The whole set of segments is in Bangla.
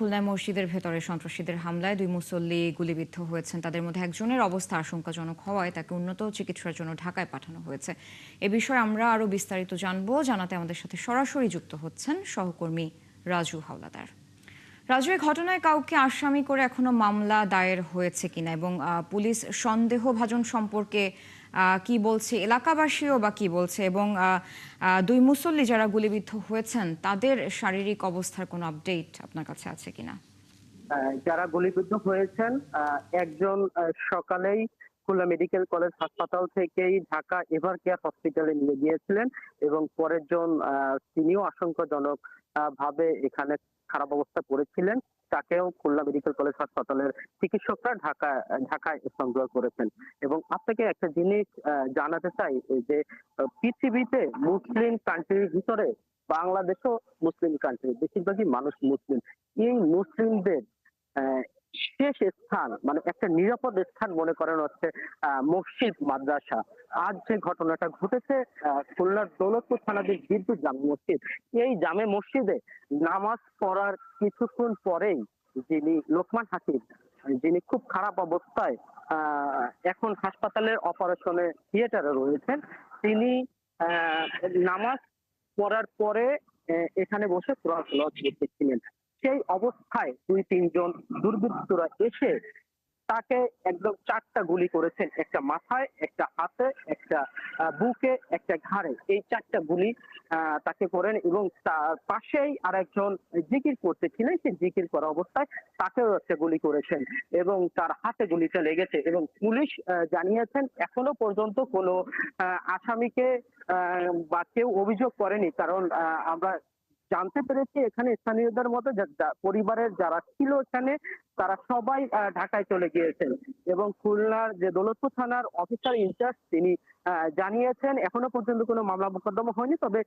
খুলনায় মসজিদের ভেতরে সন্ত্রাসীদের হামলায় 2 মুসল্লি গুলিবিদ্ধ হয়েছেন। তাদের মধ্যে একজনের অবস্থা আশঙ্কাজনক হওয়ায় তাকে উন্নত চিকিৎসার জন্য ঢাকায় পাঠানো হয়েছে। এ বিষয়ে আমরা আরও বিস্তারিত জানাতে আমাদের সাথে সরাসরি যুক্ত হচ্ছেন সহকর্মী রাজু হাওলাদার। রাজু, এই ঘটনায় কাউকে আসামি করে এখনো মামলা দায়ের হয়েছে কিনা এবং পুলিশ সন্দেহভাজন সম্পর্কে কি বলছে, এলাকাবাসীও বা কি বলছে, এবং 2 মুসল্লি যারা গুলিবিদ্ধ হয়েছেন তাদের শারীরিক অবস্থার কোনো আপডেট আপনার কাছে আছে কিনা? যারা গুলিবিদ্ধ হয়েছেন, একজন সকালেই খুলনা মেডিকেল কলেজ হাসপাতাল থেকেই ঢাকা এভার কেয়ার হসপিটালে নিয়ে গিয়েছিলেন এবং পরের জন তিনিও আশঙ্কাজনক ভাবে এখানে খারাপ অবস্থায় পড়েছিলেন। তাকেও খুলনা মেডিকেল কলেজ হাসপাতালের চিকিৎসকরা ঢাকায় সংগ্রহ করেছেন। এবং আপনাকে একটা জিনিস জানাতে চাই, যে পৃথিবীতে মুসলিম কান্ট্রির ভিতরে বাংলাদেশও মুসলিম কান্ট্রি, বেশিরভাগই মানুষ মুসলিম। এই মুসলিমদের আহ, শেষ স্থান, মানে একটা নিরাপদ স্থান মনে করেন হচ্ছে মসজিদ, মাদ্রাসা। আজ যে ঘটনাটা ঘটেছে খুলনার দৌলতপুর থানাধীন বিদ্যুৎ জামে মসজিদ, এই জামে মসজিদে নামাজ পড়ার কিছুক্ষণ পরেই যিনি লোকমান হাকিম, যিনি খুব খারাপ অবস্থায় এখন হাসপাতালের অপারেশনে থিয়েটারে রয়েছেন, তিনি আহ, নামাজ পড়ার পরে এখানে বসে কোরআন তেলাওয়াত করতেছিলেন। সেই অবস্থায় 2-3 জন দুর্বৃত্তরা এসে তাকে একদম 4টা গুলি করেছেন, একটা মাথায়, একটা হাতে, একটা বুকে, একটা ঘাড়ে। এই 4টা গুলি তাকে করেন এবং তার পাশেই আরেকজন জিকির করতেছিলেন, সেই জিকির করা অবস্থায় তাকেও একটা গুলি করেছেন এবং তার হাতে গুলিটা লেগেছে। এবং পুলিশ জানিয়েছেন এখনো পর্যন্ত কোনো আসামিকে বা কেউ অভিযোগ করেনি, কারণ আমরা জানতে পেরেছি এখানে স্থানীয়দের মতে পরিবারের যারা ছিল এখানে তারা সবাই ঢাকায় চলে গিয়েছেন। এবং খুলনার যে দৌলতপুর থানার অফিসার ইনচার্জ তিনি জানিয়েছেন এখনো পর্যন্ত কোনো মামলা মোকদ্দমা হয়নি, তবে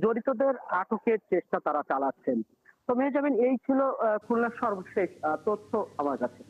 জড়িতদের আটকের চেষ্টা তারা চালাচ্ছেন। তো মেহজাবিন, এই ছিল খুলনার সর্বশেষ তথ্য আমার কাছে।